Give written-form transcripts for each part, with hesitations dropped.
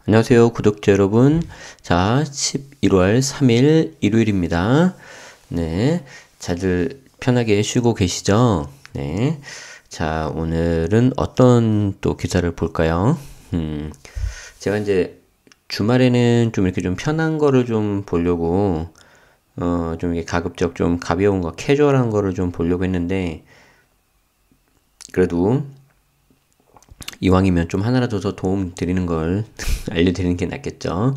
안녕하세요, 구독자 여러분. 자, 11월 3일 일요일입니다. 네. 다들 편하게 쉬고 계시죠? 네. 자, 오늘은 어떤 또 기사를 볼까요? 제가 이제 주말에는 좀 이렇게 좀 편한 거를 좀 보려고, 좀 이렇게 가급적 좀 가벼운 거, 캐주얼한 거를 좀 보려고 했는데, 그래도 이왕이면 좀 하나라도 더 도움 드리는 걸 알려드리는 게 낫겠죠.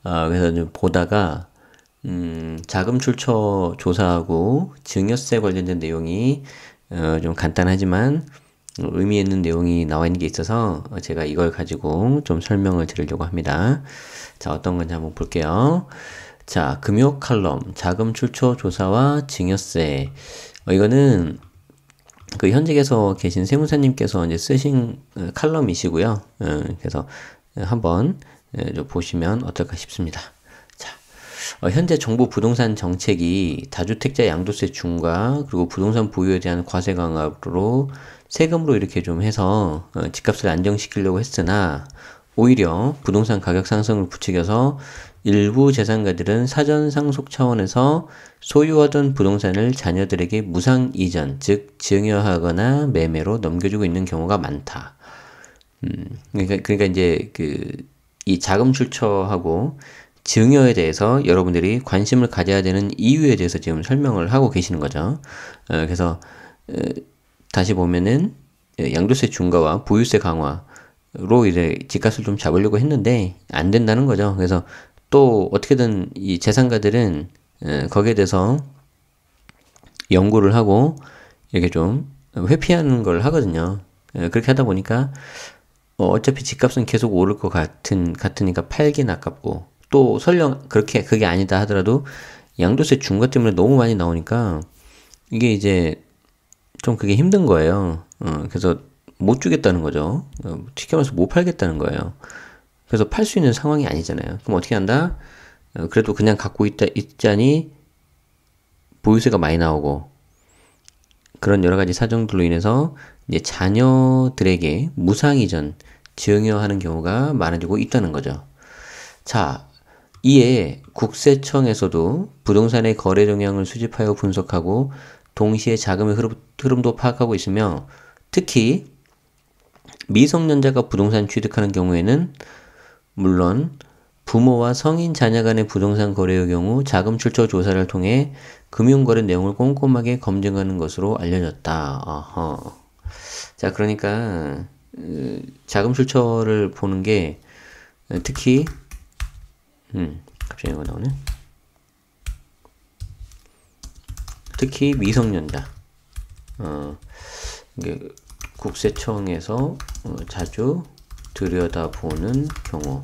그래서 좀 보다가 자금 출처 조사하고 증여세 관련된 내용이 좀 간단하지만 의미 있는 내용이 나와 있는 게 있어서 제가 이걸 가지고 좀 설명을 드리려고 합니다. 자, 어떤 건지 한번 볼게요. 자, 금요 칼럼 자금 출처 조사와 증여세. 이거는 그 현직에서 계신 세무사님께서 이제 쓰신 칼럼이시고요. 그래서 한번 좀 보시면 어떨까 싶습니다. 자, 현재 정부 부동산 정책이 다주택자 양도세 중과 그리고 부동산 보유에 대한 과세 강화로 세금으로 이렇게 좀 해서 집값을 안정시키려고 했으나 오히려 부동산 가격 상승을 부추겨서 일부 재산가들은 사전 상속 차원에서 소유하던 부동산을 자녀들에게 무상 이전, 즉 증여하거나 매매로 넘겨주고 있는 경우가 많다. 그러니까 이제 이 자금 출처하고 증여에 대해서 여러분들이 관심을 가져야 되는 이유에 대해서 지금 설명을 하고 계시는 거죠. 그래서 다시 보면은 양도세 중과와 보유세 강화로 이제 집값을 좀 잡으려고 했는데 안 된다는 거죠. 그래서 또 어떻게든 이 재산가들은 거기에 대해서 연구를 하고 이렇게 좀 회피하는 걸 하거든요. 그렇게 하다 보니까 어차피 집값은 계속 오를 것 같으니까 팔긴 아깝고 또 설령 그게 아니다 하더라도 양도세 중과 때문에 너무 많이 나오니까 이게 이제 좀 그게 힘든 거예요. 그래서 못 주겠다는 거죠. 쉽게 말해서 못 팔겠다는 거예요. 그래서 팔 수 있는 상황이 아니잖아요. 그럼 어떻게 한다? 그래도 그냥 갖고 있자니 보유세가 많이 나오고 그런 여러 가지 사정들로 인해서 이제 자녀들에게 무상이전, 증여하는 경우가 많아지고 있다는 거죠. 자, 이에 국세청에서도 부동산의 거래 동향을 수집하여 분석하고 동시에 자금의 흐름도 파악하고 있으며 특히 미성년자가 부동산 취득하는 경우에는 물론 부모와 성인 자녀 간의 부동산 거래의 경우 자금 출처 조사를 통해 금융거래 내용을 꼼꼼하게 검증하는 것으로 알려졌다. 어허. 자, 그러니까 자금 출처를 보는 게 특히 갑자기 이거 나오네. 특히 미성년자. 이게 국세청에서 자주 들여다보는 경우.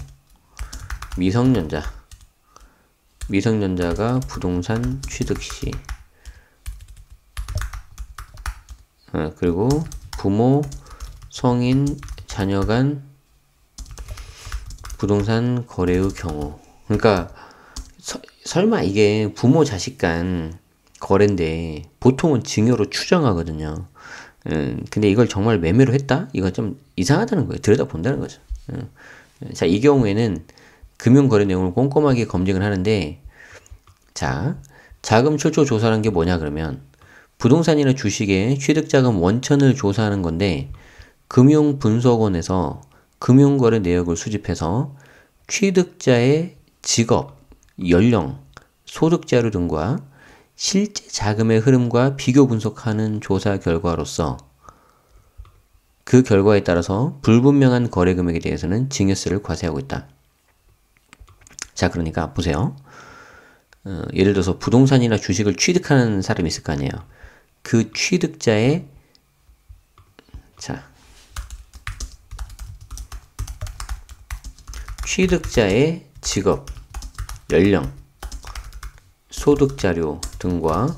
미성년자가 부동산 취득 시 그리고 부모, 성인, 자녀 간 부동산 거래의 경우. 그러니까 설마 이게 부모 자식 간 거래인데 보통은 증여로 추정하거든요. 근데 이걸 정말 매매로 했다? 이건 좀 이상하다는 거예요. 들여다본다는 거죠. 자, 이 경우에는 금융거래 내용을 꼼꼼하게 검증을 하는데, 자, 자금 출처 조사라는 게 뭐냐 그러면 부동산이나 주식의 취득자금 원천을 조사하는 건데 금융분석원에서 금융거래 내역을 수집해서 취득자의 직업, 연령, 소득자료 등과 실제 자금의 흐름과 비교 분석하는 조사 결과로서 그 결과에 따라서 불분명한 거래 금액에 대해서는 증여세를 과세하고 있다. 자, 그러니까 보세요. 예를 들어서 부동산이나 주식을 취득하는 사람이 있을 거 아니에요. 그 취득자의 직업, 연령, 소득자료 등과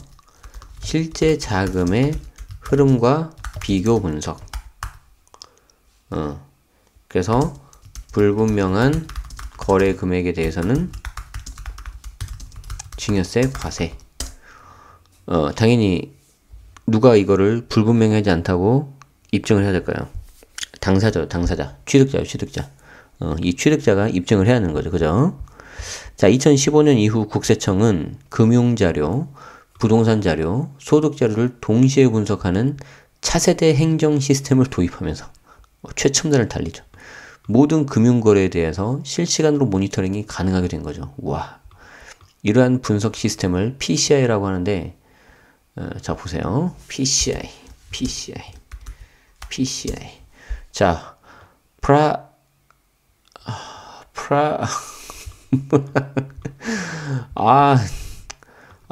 실제 자금의 흐름과 비교 분석. 그래서 불분명한 거래 금액에 대해서는 증여세 과세. 당연히 누가 이거를 불분명하지 않다고 입증을 해야 될까요? 당사자요, 당사자. 취득자요, 취득자. 이 취득자가 입증을 해야 하는 거죠. 그죠? 자, 2015년 이후 국세청은 금융자료, 부동산 자료, 소득 자료를 동시에 분석하는 차세대 행정 시스템을 도입하면서 최첨단을 달리죠. 모든 금융거래에 대해서 실시간으로 모니터링이 가능하게 된 거죠. 와, 이러한 분석 시스템을 PCI라고 하는데, 자 보세요. PCI. 자, 아,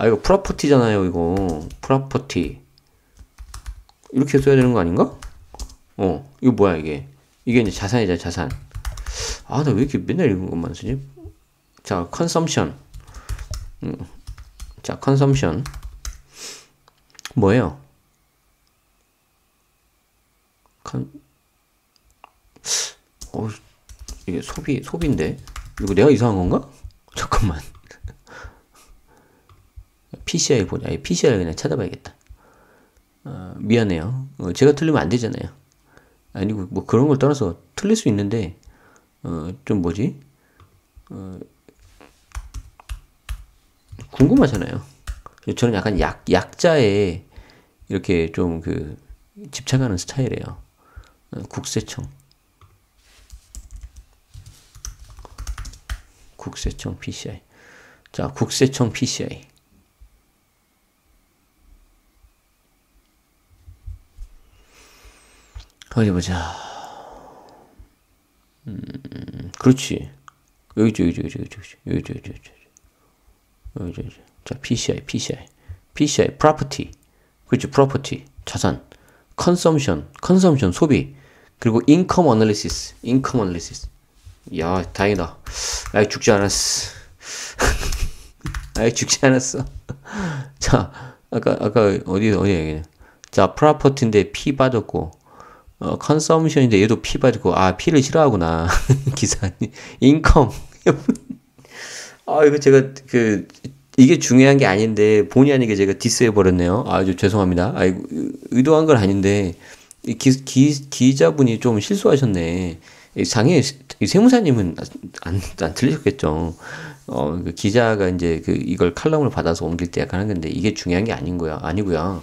이거 프로퍼티잖아요, 이거. 프로퍼티. 이렇게 써야 되는 거 아닌가? 이거 뭐야, 이게. 이게 이제 자산이잖아, 자산. 나 왜 이렇게 맨날 이런 것만 쓰지? 자, 컨섬션. 자, 컨섬션. 뭐예요? 이게 소비인데? 이거 내가 이상한 건가? 잠깐만. PCI 보자. PCI를 그냥 찾아봐야겠다. 미안해요. 제가 틀리면 안 되잖아요. 아니고, 뭐 그런 걸 떠나서 틀릴 수 있는데, 좀 뭐지? 궁금하잖아요. 저는 약간 약자에 이렇게 좀 집착하는 스타일이에요. 국세청 PCI. 자, 국세청 PCI. 어디 보자. 그렇지. 여기. 자, PCI. property. 그렇지, property. 자산. consumption, 소비. 그리고 income analysis. 야, 다행이다. 죽지 않았어. 죽지 않았어. 자, 아까 어디 얘기냐. 자, property인데 P 받았고, consumption인데 얘도 P 받았고, P를 싫어하구나. 기사님. income. 이거 제가 이게 중요한 게 아닌데 본의 아니게 제가 디스해버렸네요. 아주 죄송합니다. 의도한 건 아닌데 기자분이 좀 실수하셨네. 상해 세무사님은 안 들리셨겠죠. 그 기자가 이제 이걸 칼럼을 받아서 옮길 때 약간 한 건데 이게 중요한 게 아니고요.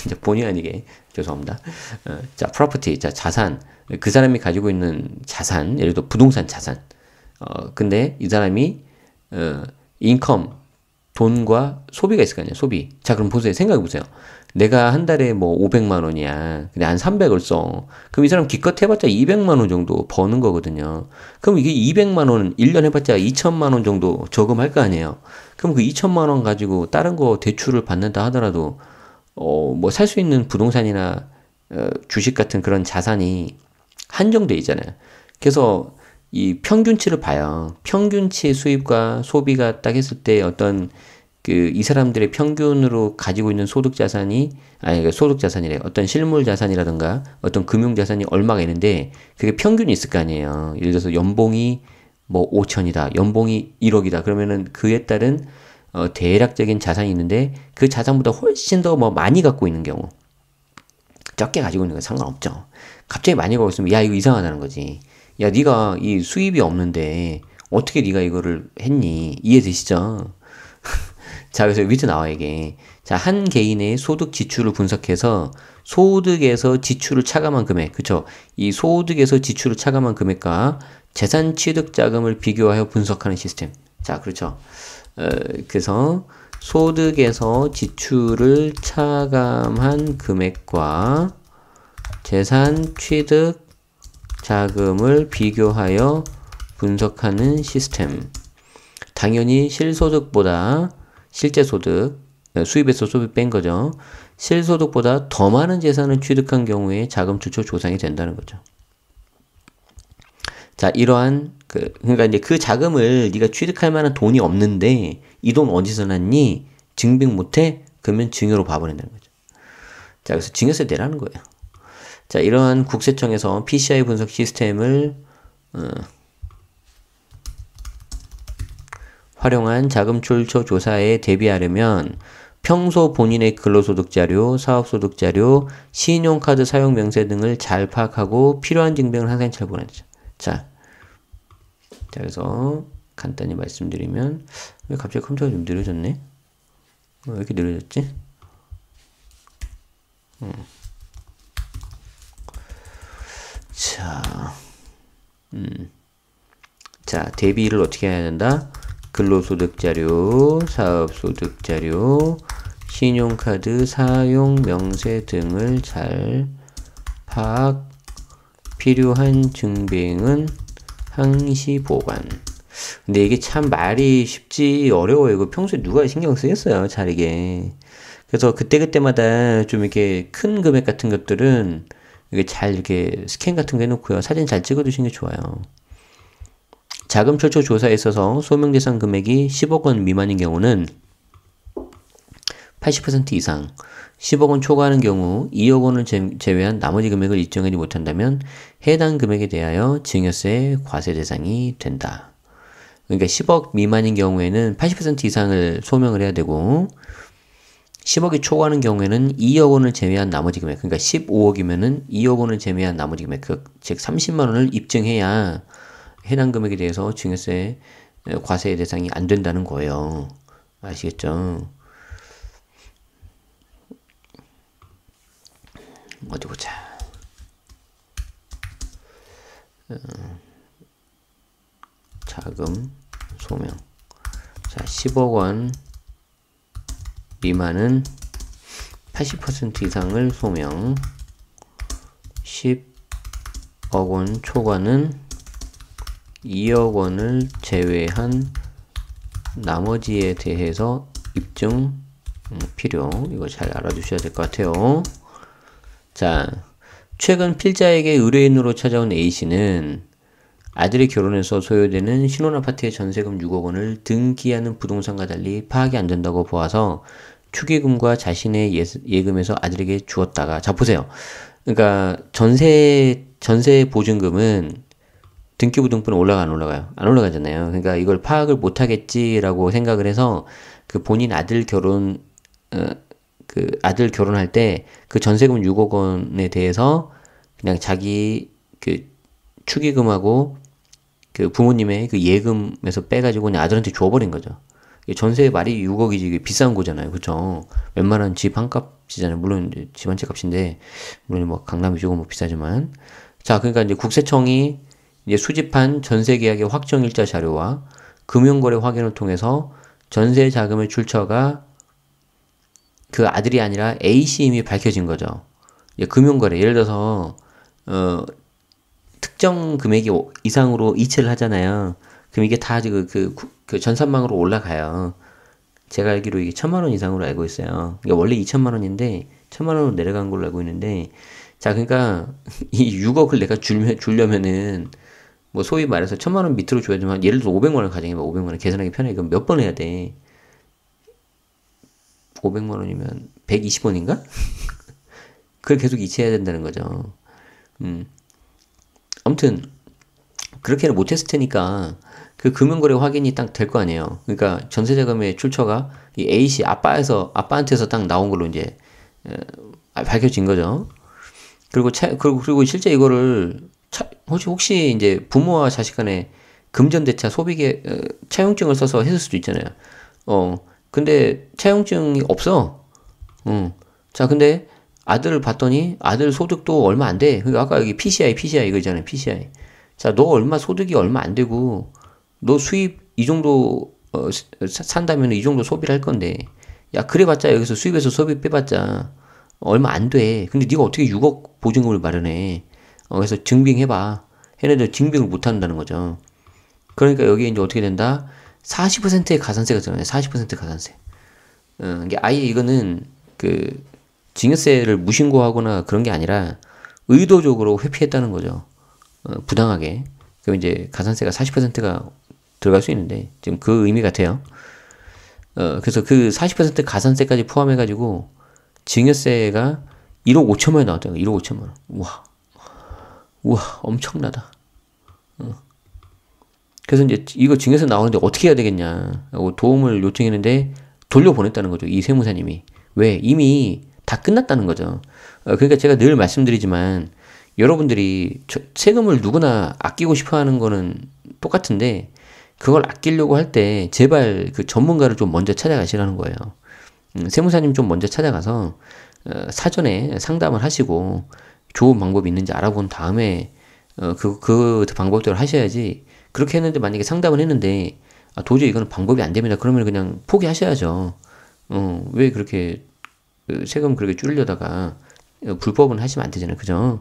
이제 본의 아니게 죄송합니다. 자, property, 자, 자산. 그 사람이 가지고 있는 자산, 예를 들어 부동산 자산. 근데 이 사람이 income, 돈과 소비가 있을 거 아니에요. 소비. 자, 그럼 보세요. 생각해 보세요. 내가 한 달에 뭐 500만 원이야. 근데 한 300을 써. 그럼 이 사람 기껏 해봤자 200만 원 정도 버는 거거든요. 그럼 이게 200만 원 1년 해봤자 2천만 원 정도 저금할 거 아니에요. 그럼 그 2천만 원 가지고 다른 거 대출을 받는다 하더라도 뭐 살 수 있는 부동산이나 주식 같은 그런 자산이 한정돼 있잖아요. 그래서 이 평균치를 봐요. 평균치 수입과 소비가 딱 했을 때 어떤 이 사람들의 평균으로 가지고 있는 소득 자산이 소득 자산이래. 어떤 실물 자산이라든가 어떤 금융 자산이 얼마가 있는데 그게 평균이 있을 거 아니에요. 예를 들어서 연봉이 뭐 5천이다. 연봉이 1억이다. 그러면은 그에 따른 대략적인 자산이 있는데 그 자산보다 훨씬 더 뭐 많이 갖고 있는 경우. 적게 가지고 있는 건 상관없죠. 갑자기 많이 갖고 있으면 이거 이상하다는 거지. 야, 네가 이 수입이 없는데 어떻게 네가 이거를 했니? 이해되시죠? 자, 그래서 밑에 나와 이게. 자, 한 개인의 소득 지출을 분석해서 소득에서 지출을 차감한 금액, 그쵸? 이 소득에서 지출을 차감한 금액과 재산 취득 자금을 비교하여 분석하는 시스템. 자, 그렇죠. 그래서 소득에서 지출을 차감한 금액과 재산 취득 자금을 비교하여 분석하는 시스템. 당연히 실소득보다 실제 소득, 수입에서 소비 뺀 거죠. 실소득보다 더 많은 재산을 취득한 경우에 자금 출처 조상이 된다는 거죠. 자, 이러한 그러니까 이제 그 자금을 네가 취득할 만한 돈이 없는데 이 돈 어디서 났니? 증빙 못해? 그러면 증여로 봐버린다는 거죠. 자, 그래서 증여세 내라는 거예요. 자, 이러한 국세청에서 PCI 분석 시스템을 활용한 자금 출처 조사에 대비하려면 평소 본인의 근로소득 자료, 사업소득 자료, 신용카드 사용 명세 등을 잘 파악하고 필요한 증빙을 항상 잘 보내죠. 자, 자, 그래서 간단히 말씀드리면, 왜 갑자기 컴퓨터가 좀 느려졌네? 왜 이렇게 느려졌지? 자, 자, 대비를 어떻게 해야 된다? 근로소득자료, 사업소득자료, 신용카드 사용 명세 등을 잘 파악, 필요한 증빙은 항시 보관. 근데 이게 참 말이 쉽지 어려워요. 이거 평소에 누가 신경 쓰겠어요, 잘 이게. 그래서 그때그때마다 좀 이렇게 큰 금액 같은 것들은 이게 잘 이렇게 스캔 같은 거 해놓고요. 사진 잘 찍어두시는 게 좋아요. 자금 출처 조사에 있어서 소명 대상 금액이 10억 원 미만인 경우는 80% 이상, 10억 원 초과하는 경우 2억 원을 제외한 나머지 금액을 입증하지 못한다면 해당 금액에 대하여 증여세 과세 대상이 된다. 그러니까 10억 미만인 경우에는 80% 이상을 소명을 해야 되고 10억이 초과하는 경우에는 2억 원을 제외한 나머지 금액, 그러니까 15억이면은 2억 원을 제외한 나머지 금액, 즉 30만 원을 입증해야 해당 금액에 대해서 증여세 과세 대상이 안 된다는 거예요. 아시겠죠? 어디 보자. 자금 소명. 자, 10억 원 미만은 80% 이상을 소명. 10억 원 초과는 2억 원을 제외한 나머지에 대해서 입증 필요. 이거 잘 알아두셔야 될 것 같아요. 자, 최근 필자에게 의뢰인으로 찾아온 A씨는 아들이 결혼해서 소유되는 신혼아파트의 전세금 6억 원을 등기하는 부동산과 달리 파악이 안 된다고 보아서 축의금과 자신의 예금에서 아들에게 주었다가, 자, 보세요. 그러니까 전세 보증금은 등기부등본은 올라가 안 올라가요? 안 올라가잖아요. 그러니까 이걸 파악을 못 하겠지라고 생각을 해서 그 본인 아들 아들 결혼할 때 그 전세금 6억 원에 대해서 그냥 자기 그 축의금하고 그 부모님의 그 예금에서 빼가지고 그냥 아들한테 줘버린 거죠. 전세 말이 6억이지 이게 비싼 거잖아요. 그쵸? 웬만한 집 한 값이잖아요. 물론 집 한 채 값인데, 물론 뭐 강남이 조금 뭐 비싸지만. 자, 그러니까 이제 국세청이 이제 수집한 전세 계약의 확정일자 자료와 금융거래 확인을 통해서 전세 자금의 출처가 그 아들이 아니라 A씨 이미 밝혀진 거죠. 금융거래, 예를 들어서 특정 금액이 이상으로 이체를 하잖아요. 그럼 이게 다 그 전산망으로 올라가요. 제가 알기로 이게 1,000만 원 이상으로 알고 있어요. 이게 원래 2,000만 원인데 1,000만 원으로 내려간 걸로 알고 있는데, 자, 그러니까 이 6억을 내가 주려면은 뭐 소위 말해서 1,000만 원 밑으로 줘야 되면, 예를 들어 500만 원 가정해봐. 500만 원 계산하기 편해. 그럼 몇 번 해야 돼? 500만 원이면 120원인가? 그걸 계속 이체해야 된다는 거죠. 아무튼 그렇게는 못했을 테니까 그 금융거래 확인이 딱 될 거 아니에요. 그러니까 전세자금의 출처가 이 A씨 아빠한테서 딱 나온 걸로 이제 밝혀진 거죠. 그리고 실제 이거를 혹시 이제 부모와 자식 간에 금전대차 소비계 차용증을 써서 했을 수도 있잖아요. 근데 차용증이 없어. 자, 근데 아들을 봤더니 아들 소득도 얼마 안 돼. 그러니까 아까 여기 PCI 이거 있잖아요. PCI. 자, 너 소득이 얼마 안 되고 너 수입 이 정도 산다면 이 정도 소비를 할 건데, 야, 그래봤자 여기서 수입에서 소비 빼봤자 얼마 안 돼. 근데 네가 어떻게 6억 보증금을 마련해? 그래서 증빙해봐. 얘네들 증빙을 못 한다는 거죠. 그러니까 여기 이제 어떻게 된다? 40%의 가산세가 들어가요. 40% 가산세. 이게 아예 이거는 그 증여세를 무신고하거나 그런 게 아니라 의도적으로 회피했다는 거죠. 부당하게. 그럼 이제 가산세가 40%가 들어갈 수 있는데, 지금 그 의미 같아요. 그래서 그 40% 가산세까지 포함해가지고 증여세가 1억 5천만 원 나왔다. 1억 5천만 원. 우와, 엄청나다. 그래서 이제 이거 증여세 나오는데 어떻게 해야 되겠냐 하고 도움을 요청했는데 돌려보냈다는 거죠. 이 세무사님이. 왜? 이미 다 끝났다는 거죠. 그러니까 제가 늘 말씀드리지만 여러분들이 세금을 누구나 아끼고 싶어 하는 거는 똑같은데 그걸 아끼려고 할 때 제발 그 전문가를 좀 먼저 찾아가시라는 거예요. 세무사님 좀 먼저 찾아가서 사전에 상담을 하시고 좋은 방법이 있는지 알아본 다음에 그 방법대로 하셔야지. 그렇게 했는데 만약에 상담을 했는데 도저히 이거는 방법이 안 됩니다. 그러면 그냥 포기하셔야죠. 왜 그렇게 세금 그렇게 줄이려다가 불법은 하시면 안 되잖아요. 그죠?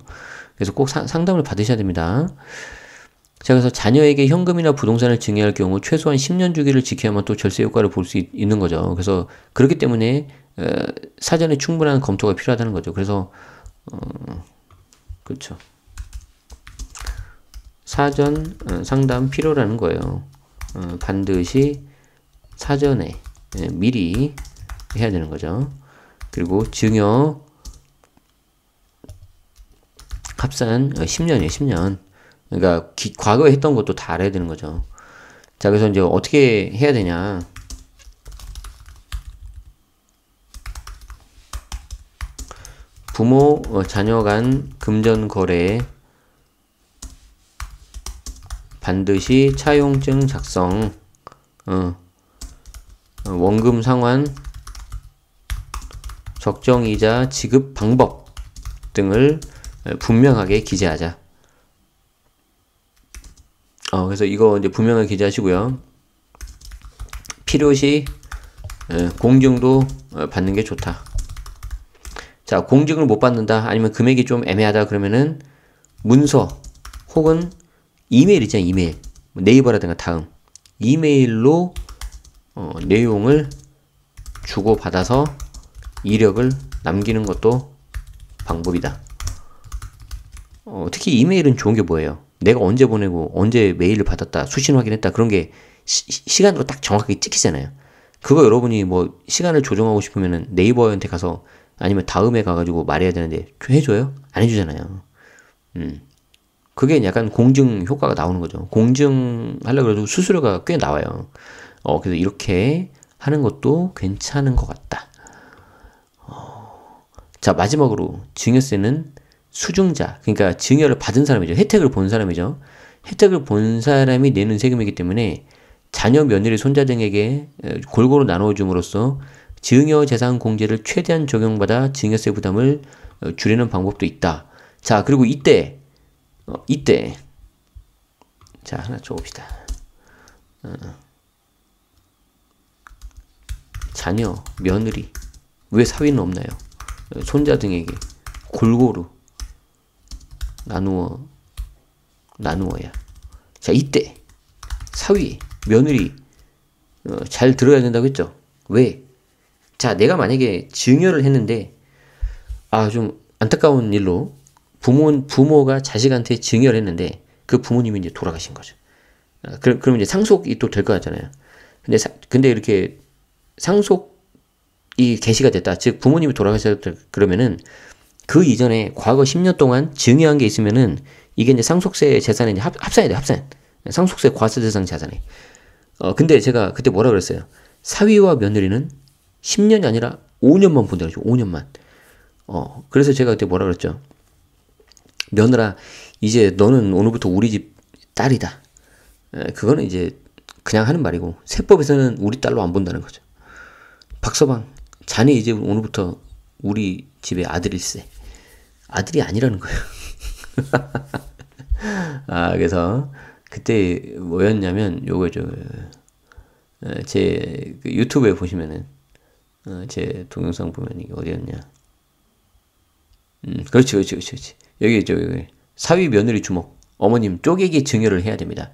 그래서 꼭 상담을 받으셔야 됩니다. 자, 그래서 자녀에게 현금이나 부동산을 증여할 경우 최소한 10년 주기를 지켜야만 또 절세 효과를 볼 수 있는 거죠. 그래서 그렇기 때문에 사전에 충분한 검토가 필요하다는 거죠. 그래서 그렇죠. 사전 상담 필요라는 거예요. 반드시 사전에 미리 해야 되는 거죠. 그리고 증여 합산 10년이에요. 10년. 그러니까 과거에 했던 것도 다 알아야 되는 거죠. 자, 그래서 이제 어떻게 해야 되냐? 부모, 자녀 간 금전 거래에 반드시 차용증 작성, 원금 상환, 적정이자 지급 방법 등을 분명하게 기재하자. 그래서 이거 이제 분명하게 기재하시고요. 필요시 공증도 받는 게 좋다. 자, 공증을 못 받는다, 아니면 금액이 좀 애매하다 그러면은 문서 혹은 이메일 있잖아요. 이메일, 네이버라든가 다음 이메일로 내용을 주고받아서 이력을 남기는 것도 방법이다. 특히 이메일은 좋은 게 뭐예요? 내가 언제 보내고 언제 메일을 받았다, 수신 확인했다, 그런 게 시간으로 딱 정확하게 찍히잖아요. 그거 여러분이 뭐 시간을 조정하고 싶으면은 네이버한테 가서 아니면 다음에 가가지고 말해야 되는데 해줘요? 안 해주잖아요. 그게 약간 공증 효과가 나오는 거죠. 공증하려고 해도 수수료가 꽤 나와요. 그래서 이렇게 하는 것도 괜찮은 것 같다. 자, 마지막으로 증여세는 수증자, 그러니까 증여를 받은 사람이죠. 혜택을 본 사람이죠. 혜택을 본 사람이 내는 세금이기 때문에 자녀, 며느리, 손자 등에게 골고루 나눠줌으로써 증여재산 공제를 최대한 적용받아 증여세 부담을 줄이는 방법도 있다. 자, 그리고 이때 자, 하나 적읍시다. 자녀, 며느리, 왜 사위는 없나요? 손자 등에게 골고루 나누어야. 자, 이때 사위, 며느리 잘 들어야 된다고 했죠. 왜? 자, 내가 만약에 증여를 했는데 좀 안타까운 일로 부모가 자식한테 증여를 했는데 그 부모님이 이제 돌아가신 거죠. 그러면 이제 상속이 또 될 거 같잖아요. 근데 이렇게 상속이 개시가 됐다, 즉 부모님이 돌아가셨다 그러면은 그 이전에 과거 10년 동안 증여한 게 있으면은 이게 이제 상속세 재산에 이제 합산이 돼. 합산. 상속세 과세대상 자산에. 근데 제가 그때 뭐라 그랬어요? 사위와 며느리는 10년이 아니라 5년만 본다고 했죠. 5년만. 그래서 제가 그때 뭐라 그랬죠? 며느라, 이제 너는 오늘부터 우리 집 딸이다. 그거는 이제 그냥 하는 말이고, 세법에서는 우리 딸로 안 본다는 거죠. 박서방, 자네 이제 오늘부터 우리 집의 아들일세. 아들이 아니라는 거예요. 그래서 그때 뭐였냐면 요거죠. 제 유튜브에 보시면은 제 동영상 보면 이게 어디였냐? 그렇지. 여기 사위 며느리 주목. 어머님 쪼개기 증여를 해야 됩니다.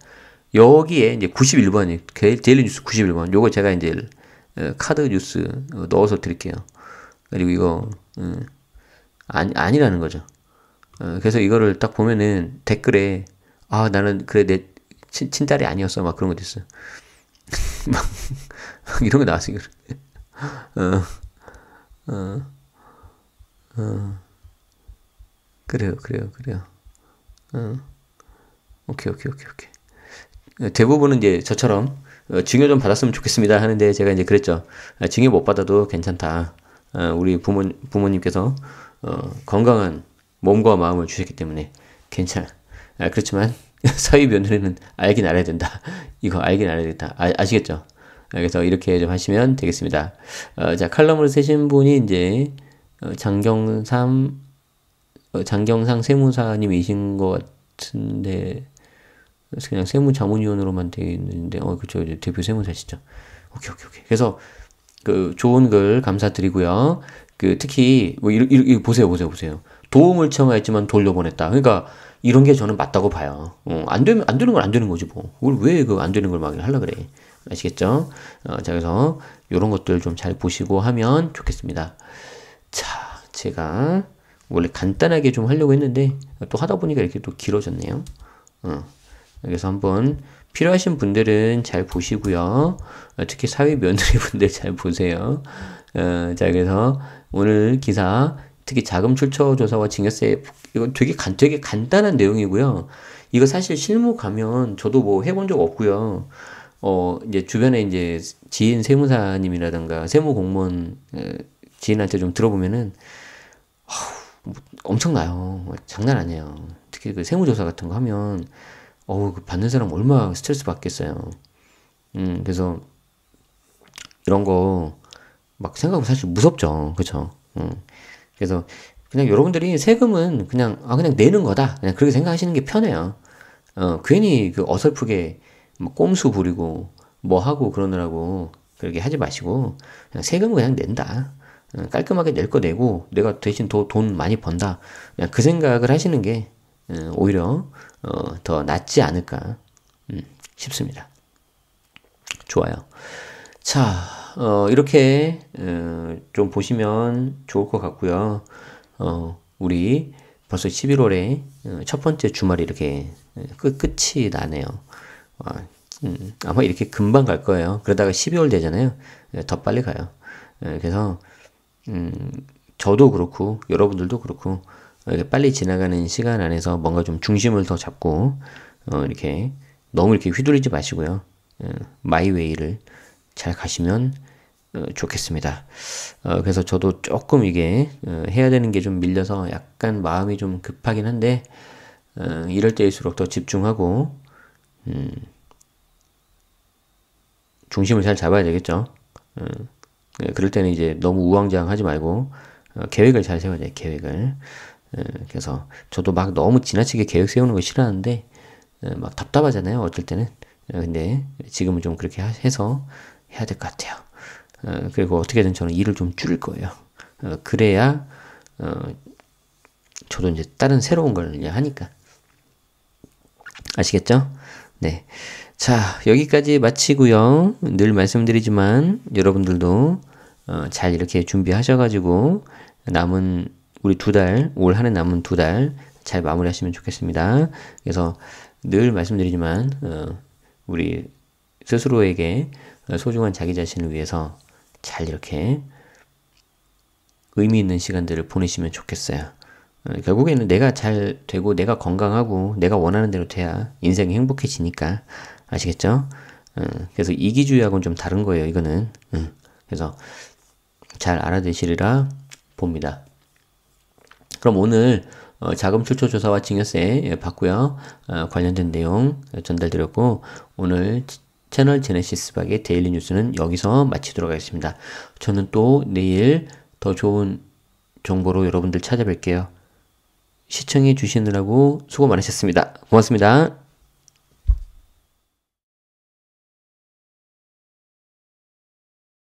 여기에 이제 91번, 데일리 뉴스 91번. 요거 제가 이제 카드 뉴스 넣어서 드릴게요. 그리고 이거 아니라는 거죠. 그래서 이거를 딱 보면은 댓글에 나는 그래 내 친딸이 아니었어 막 그런 것도 있어요. 막 이런 거 나왔어요. 그래요. 오케이. 대부분은 이제 저처럼 증여 좀 받았으면 좋겠습니다 하는데, 제가 이제 그랬죠. 증여 못 받아도 괜찮다. 우리 부모님께서 건강한 몸과 마음을 주셨기 때문에 괜찮아. 그렇지만 사위 며느리는 알긴 알아야 된다. 이거 알긴 알아야 된다. 아시겠죠? 그래서 이렇게 좀 하시면 되겠습니다. 자, 칼럼을 쓰신 분이 이제 장경상 세무사님이신 것 같은데 그냥 세무자문위원으로만 되어 있는데 그쵸, 대표 세무사시죠. 오케이. 그래서 그 좋은 글 감사드리고요. 그 특히 뭐 보세요. 도움을 청하였지만 돌려보냈다. 그러니까 이런 게 저는 맞다고 봐요. 안 되는 건 안 되는 거지 뭐. 왜 그 안 되는 걸 막 하려 그래. 아시겠죠? 자, 그래서 이런 것들 좀 잘 보시고 하면 좋겠습니다. 자, 제가 원래 간단하게 좀 하려고 했는데 또 하다 보니까 이렇게 또 길어졌네요. 그래서 한번 필요하신 분들은 잘 보시고요. 특히 사위 며느리 분들 잘 보세요. 자, 그래서 오늘 기사 특히 자금 출처 조사와 증여세 이거 되게 간단한 내용이고요. 이거 사실 실무 가면 저도 뭐 해본 적 없고요. 이제 주변에 이제 지인 세무사님이라든가 세무 공무원 지인한테 좀 들어보면은 엄청나요. 장난 아니에요. 특히 그 세무조사 같은 거 하면 그 받는 사람 얼마나 스트레스 받겠어요. 그래서 이런 거 막 생각하면 사실 무섭죠. 그쵸? 그래서 그냥 여러분들이 세금은 그냥 내는 거다. 그냥 그렇게 생각하시는 게 편해요. 괜히 그 어설프게 뭐 꼼수 부리고 뭐 하고 그러느라고 그렇게 하지 마시고 그냥 세금은 그냥 낸다. 깔끔하게 낼 거 내고 내가 대신 돈 많이 번다. 그냥 그 생각을 하시는 게 오히려 더 낫지 않을까 싶습니다. 좋아요. 자, 이렇게 좀 보시면 좋을 것 같고요. 우리 벌써 11월에 첫 번째 주말이 이렇게 끝이 나네요. 아마 이렇게 금방 갈 거예요. 그러다가 12월 되잖아요. 더 빨리 가요. 그래서 저도 그렇고 여러분들도 그렇고 이렇게 빨리 지나가는 시간 안에서 뭔가 좀 중심을 더 잡고 이렇게 너무 이렇게 휘둘리지 마시고요. 마이웨이를 잘 가시면 좋겠습니다. 그래서 저도 조금 이게 해야 되는 게 좀 밀려서 약간 마음이 좀 급하긴 한데 이럴 때일수록 더 집중하고 중심을 잘 잡아야 되겠죠. 그럴 때는 이제 너무 우왕좌왕하지 말고 계획을 잘 세워야 돼요. 계획을. 그래서 저도 막 너무 지나치게 계획 세우는 거 싫어하는데 막 답답하잖아요. 어쩔 때는. 근데 지금은 좀 그렇게 해서 해야 될 것 같아요. 그리고 어떻게든 저는 일을 좀 줄일 거예요. 그래야 저도 이제 다른 새로운 걸 이제 하니까. 아시겠죠? 네. 자, 여기까지 마치고요. 늘 말씀드리지만 여러분들도 잘 이렇게 준비하셔가지고 남은 우리 올 한해 남은 2달 잘 마무리하시면 좋겠습니다. 그래서 늘 말씀드리지만 우리 스스로에게 소중한 자기 자신을 위해서 잘 이렇게 의미 있는 시간들을 보내시면 좋겠어요. 결국에는 내가 잘 되고 내가 건강하고 내가 원하는 대로 돼야 인생이 행복해지니까. 아시겠죠? 그래서 이기주의하고는 좀 다른 거예요. 이거는. 그래서 잘 알아두시리라 봅니다. 그럼 오늘 자금 출처 조사와 증여세 받고요. 관련된 내용 전달드렸고 오늘 채널 제네시스 박의 데일리 뉴스는 여기서 마치도록 하겠습니다. 저는 또 내일 더 좋은 정보로 여러분들 찾아뵐게요. 시청해 주시느라고 수고 많으셨습니다. 고맙습니다.